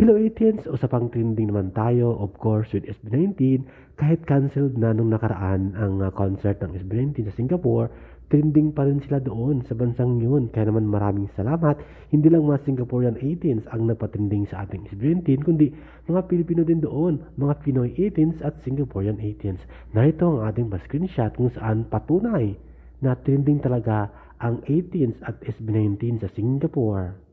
Hello 18s, usapang trending naman tayo, of course, with SB19. Kahit cancelled na nung nakaraan ang concert ng SB19 sa Singapore, trending pa rin sila doon sa bansang yun. Kaya naman maraming salamat. Hindi lang mga Singaporean 18s ang nagpatrending sa ating SB19, kundi mga Pilipino din doon, mga Pinoy 18s at Singaporean 18s. Narito ang ating pa-screenshot kung saan patunay na trending talaga ang 18s at SB19 sa Singapore.